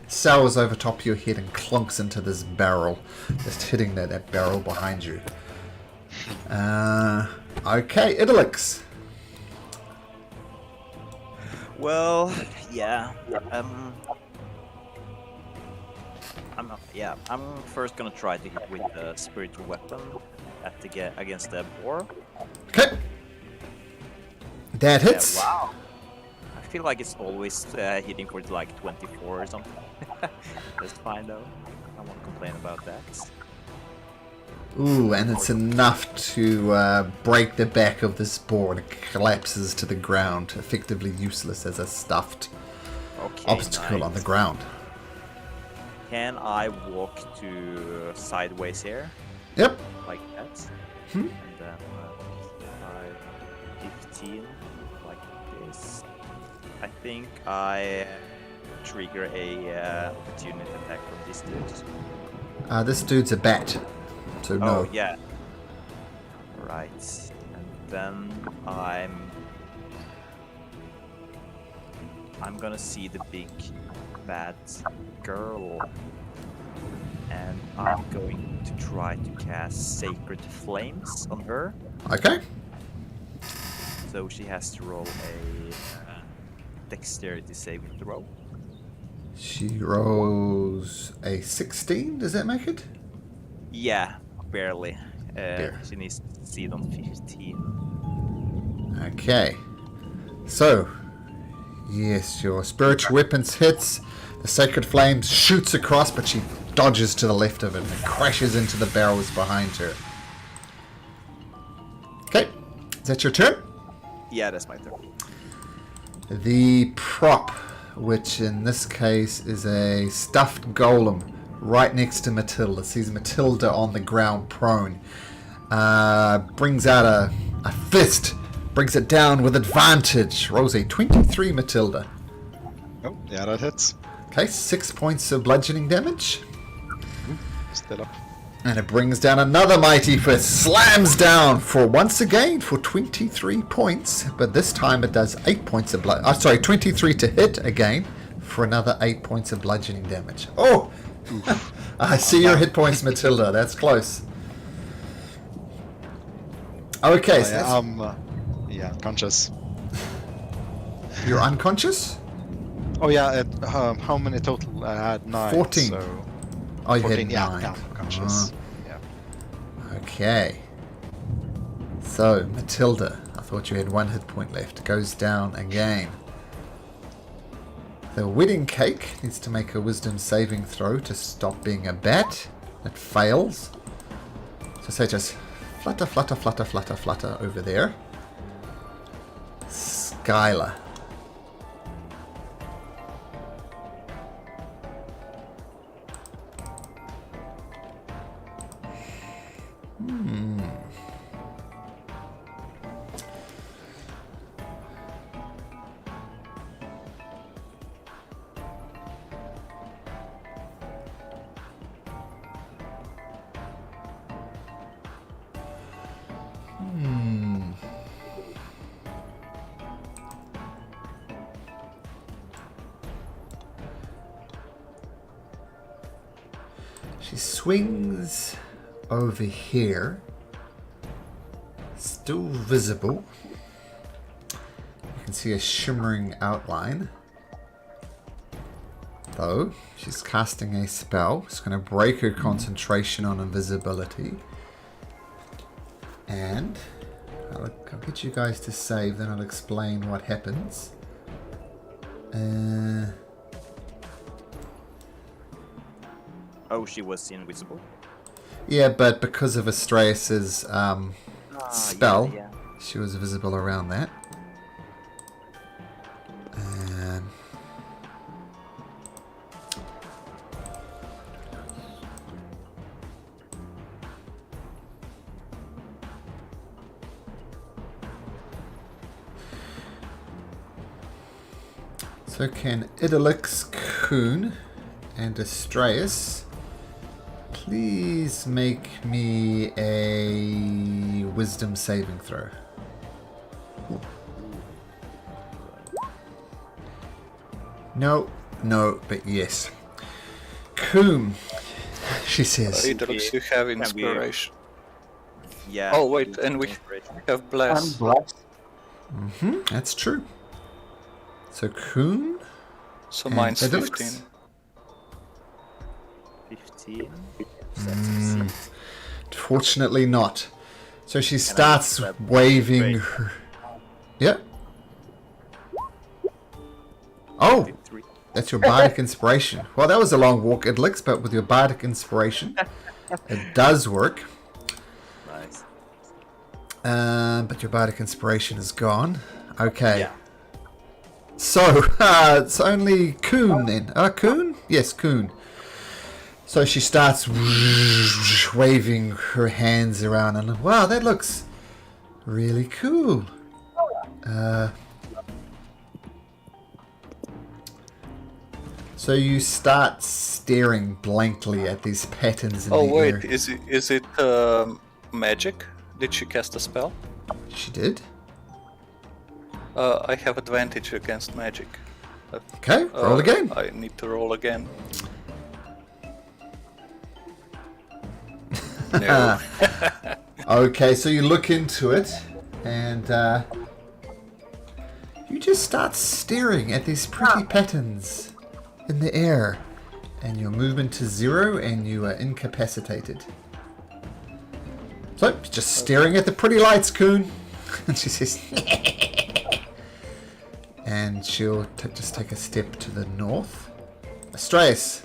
sours over top of your head and clunks into this barrel, just hitting that barrel behind you. Okay, Idalix. Well, yeah. I'm first gonna try to hit with the spiritual weapon against the boar. Okay. That hits. Yeah, wow. I feel like it's always hitting for like 24 or something. That's fine though. I won't complain about that. Ooh, and it's enough to break the back of this boar and it collapses to the ground, effectively useless as a stuffed obstacle on the ground. Can I walk to sideways here? Yep. Like that? Hmm. And then 5, 15, like this. I think I trigger a opportunity attack from this dude? This dude's a bat, so no. Oh yeah. Right. And then I'm gonna see the big bad girl, and I'm going to try to cast Sacred Flames on her. Okay. So she has to roll a dexterity saving throw. She rolls a 16. Does that make it? Yeah, barely. Bare. She needs to succeed on 15. Okay. So, yes, your spiritual weapons hits. The sacred flame shoots across, but she dodges to the left of it and crashes into the barrels behind her. Okay. Is that your turn? Yeah, that's my turn. The prop, which in this case is a stuffed golem right next to Matilda, sees Matilda on the ground prone. Brings out a fist, brings it down with advantage. Rolls a 23, Matilda. Oh, yeah, that hits. Okay, 6 points of bludgeoning damage. Still up. And it brings down another mighty fist, slams down once again for 23 points, but this time it does 8 points of 23 to hit again for another 8 points of bludgeoning damage. Oh! I see your hit points, Matilda. That's close. Okay, so yeah, conscious. you're unconscious? Oh yeah, how many total? I had 9. 14. So Oh, you 14, had yeah, 9. yeah, conscious. Yeah. Okay. So, Matilda, I thought you had 1 hit point left. Goes down again. The wedding cake needs to make a wisdom saving throw to stop being a bat. It fails. So say just flutter, flutter, flutter, flutter, flutter over there. Skylar. She swings over here. Still visible. You can see a shimmering outline. Though, she's casting a spell. It's going to break her concentration on invisibility. And I'll get you guys to save, then I'll explain what happens. Oh, she was invisible. Yeah, but because of Astraeus's spell, Yeah. she was visible around that. So can Idolix, Kuhn, and Astraeus please make me a wisdom saving throw? No, but yes. Kuhn, she says. Idolix, you have inspiration. Yeah. Oh wait, and we have bless. That's true. So Kuhn. So and mine's Idolix? 15. 15. Fortunately not. So she starts waving her... Yeah. Oh! 53. That's your bardic inspiration. Well, that was a long walk, Idolix, but with your bardic inspiration, it does work. Nice. But your bardic inspiration is gone. Okay. Yeah. So, it's only Kuhn then. Kuhn? Yes, Kuhn. So she starts waving her hands around and, wow, that looks really cool. So you start staring blankly at these patterns in Oh the wait, air. is it magic? Did she cast a spell? She did? I have advantage against magic. Okay, roll again. I need to roll again. No. Okay, so you look into it, and you just start staring at these pretty patterns in the air. And your movement is 0, and you are incapacitated. So, just staring at the pretty lights, Coon. And she says, and she'll just take a step to the north. Astraeus.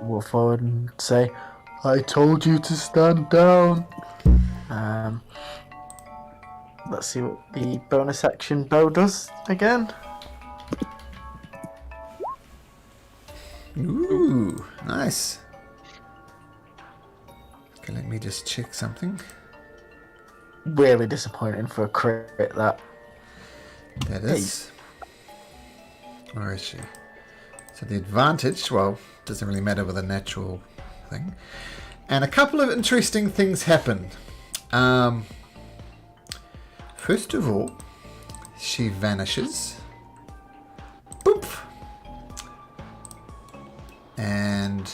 Walk forward and say, I told you to stand down. Let's see what the bonus action bow does again. Ooh, nice. Okay, let me just check something. Really disappointing for a crit, that. That is. Where is she? So the advantage, well, doesn't really matter with a natural thing. And a couple of interesting things happen. First of all, she vanishes. Boop! And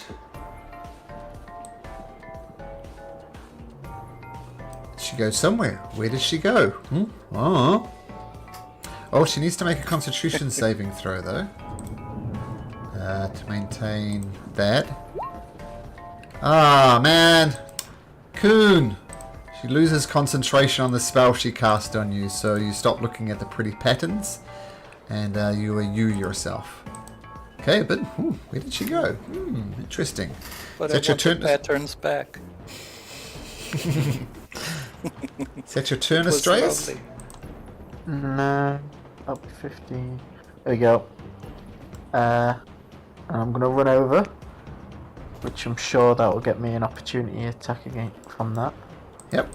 she goes somewhere. Where does she go? Oh, she needs to make a Constitution saving throw, though. To maintain that. Ah, man! Coon! She loses concentration on the spell she cast on you, so you stop looking at the pretty patterns, and you are you yourself. Okay, but where did she go? Interesting. But Is that your turn? Patterns back. Is that your turn, Was Astraeus? lovely. No, up 15. There we go. And I'm gonna run over, which I'm sure that will get me an opportunity attack again from that. Yep.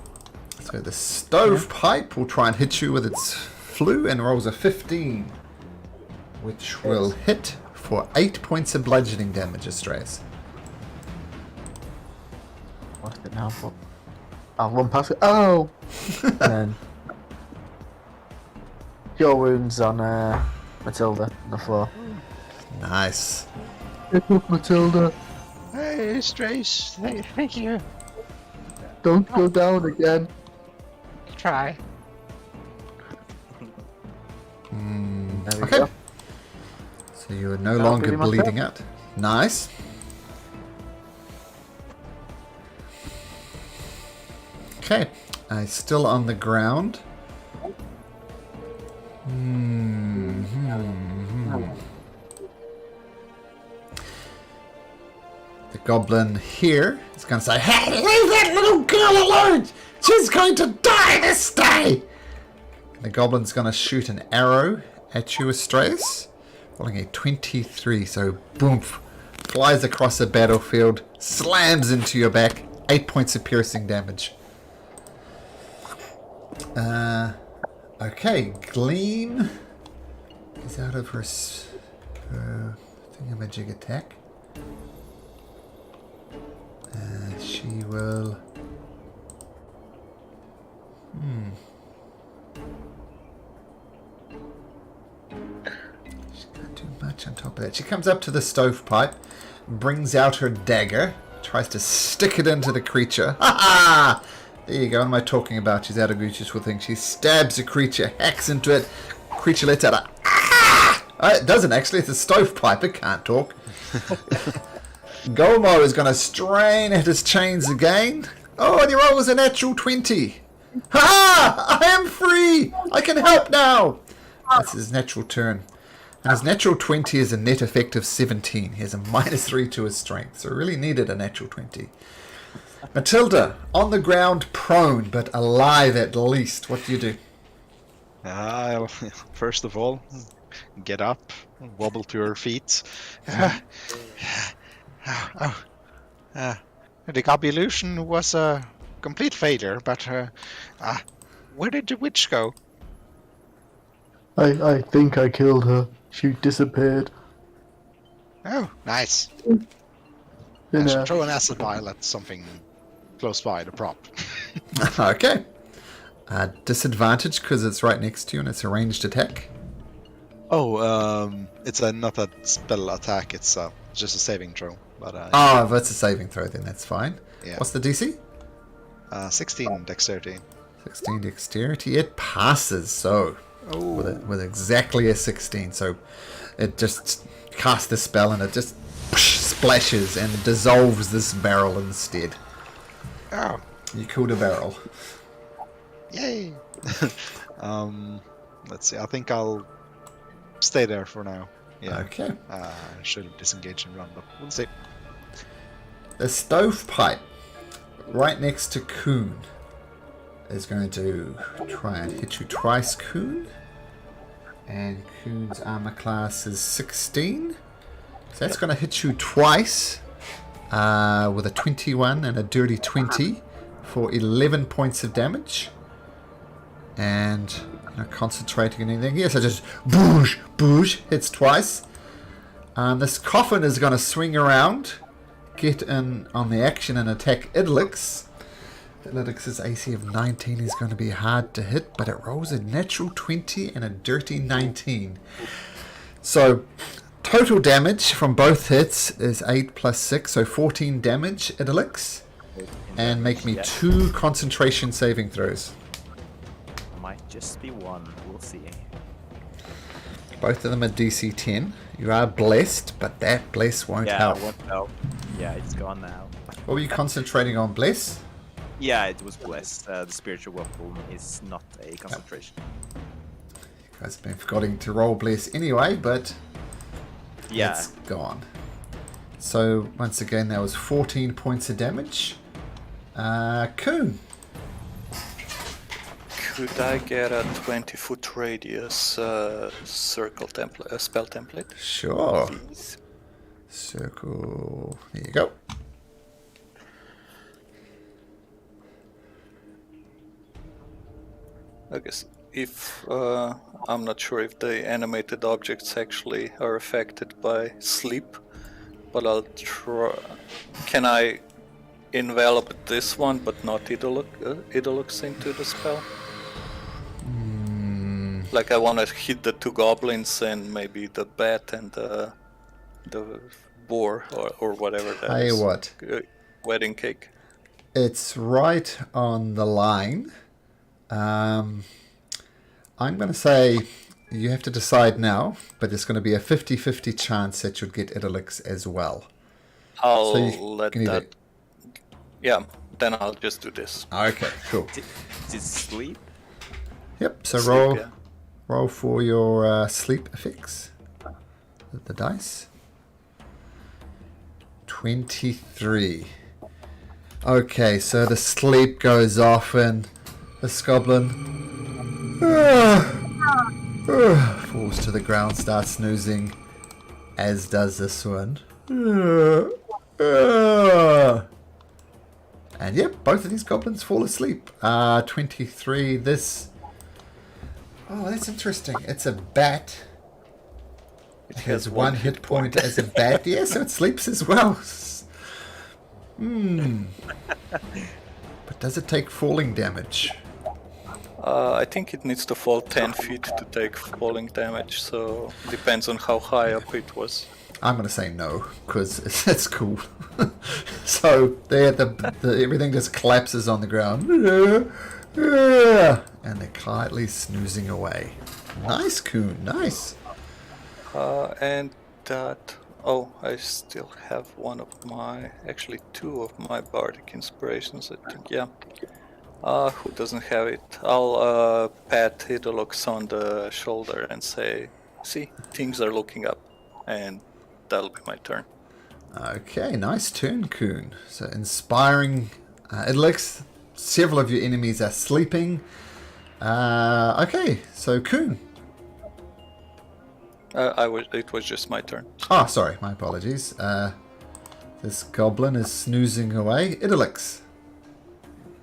So the stovepipe will try and hit you with its flu and rolls a 15, which will hit for 8 points of bludgeoning damage, Astraeus. What's it now? But I'll run past it. Oh! And then your wounds on Matilda on the floor. Nice. Pick up Matilda. Hey, Strace. Thank you. Don't go down again. Try. There we Okay. go. So you are no That'll longer be my bleeding out. Nice. Okay. Still on the ground. The goblin here is going to say, "Hey, leave that little girl alone! She's going to die this day!" And the goblin's going to shoot an arrow at you, Astraeus, rolling a 23. So, boom, flies across the battlefield, slams into your back, 8 points of piercing damage. Okay, Gleam is out of her thingamajig attack. She will... She can't do much on top of that. She comes up to the stovepipe, brings out her dagger, tries to stick it into the creature. Ha ha! There you go. What am I talking about? She's out of beautiful thing. She stabs the creature, hacks into it. Creature lets out a... Ah! It doesn't actually. It's a stovepipe. It can't talk. Golmo is going to strain at his chains again. Oh, and he rolls a natural 20. Ha! I am free! I can help now! That's his natural turn. And his natural 20 is a net effect of 17. He has a -3 to his strength, so really needed a natural 20. Matilda, on the ground, prone, but alive at least. What do you do? I'll, first of all, get up, wobble to her feet. The gobulution was a complete failure, but where did the witch go? I think I killed her. She disappeared. Oh, nice. In I should a... throw an acid vial at something close by the prop. Okay. Disadvantage because it's right next to you and it's a ranged attack. It's not a spell attack. It's just a saving throw. But Oh, if it's a saving throw, then that's fine. yeah. What's the DC? 16 dexterity. 16 dexterity. It passes, so with exactly a 16. So it just casts the spell and it just splashes and dissolves this barrel instead. Oh, You killed a barrel. yay! Let's see. I think I'll stay there for now. Yeah. Okay. Should disengage and run, but we'll see. The stovepipe right next to Coon is going to try and hit you twice, Coon. And Coon's armor class is 16. So that's going to hit you twice with a 21 and a dirty 20 for 11 points of damage. And not concentrating on anything. Yes, I just boosh, boosh, hits twice. This coffin is going to swing around, get in on the action and attack Idlix. Idlix's AC of 19 is going to be hard to hit, but it rolls a natural 20 and a dirty 19. So total damage from both hits is 8 plus 6, so 14 damage, Idlix. And make me 2 concentration saving throws. Might just be one. We'll see. Both of them are DC 10. You are blessed, but that bless won't help. Won't help. Yeah, it's gone now. What were you concentrating on, bless? Yeah, it was blessed. The spiritual weapon is not a concentration. You guys have been forgetting to roll bless anyway, but Yeah. it's gone. So once again, that was 14 points of damage. Coon. Could I get a 20-foot radius circle template, spell template? Sure. Please. Circle. There you go. I guess if I'm not sure if the animated objects actually are affected by sleep, but I'll try. Can I envelop this one, but not Idolux into the spell? Like I want to hit the 2 goblins and maybe the bat and the boar or whatever that Tell is. you what, Wedding cake. it's right on the line. I'm going to say you have to decide now, but it's going to be a 50-50 chance that you'll get Idolix as well. I'll So you let can either- that. Yeah, then I'll just do this. Okay, cool. Did sleep? Yep, so Sleep, yeah. roll for your sleep effects. The dice. 23. Okay, so the sleep goes off and this goblin falls to the ground, starts snoozing, as does this one. And yep, both of these goblins fall asleep. 23, this... Oh, that's interesting. It's a bat. It has 1 hit point as a bat. Yeah, so it sleeps as well. But does it take falling damage? I think it needs to fall 10 feet to take falling damage, so depends on how high up it was. I'm going to say no, because it's cool. So there, everything just collapses on the ground. And they're quietly snoozing away. Nice, Coon, nice. And that... Oh, I still have one of my... Actually, 2 of my bardic inspirations, I think, yeah. Who doesn't have it? I'll pat Idolux on the shoulder and say, see, things are looking up. And that'll be my turn. Okay, nice turn, Coon. So inspiring Idolix. Several of your enemies are sleeping. Okay, so Coon. It was just my turn. Oh, sorry, my apologies. This goblin is snoozing away. Idolix.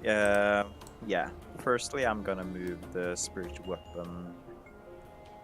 Yeah. Firstly, I'm gonna move the spiritual weapon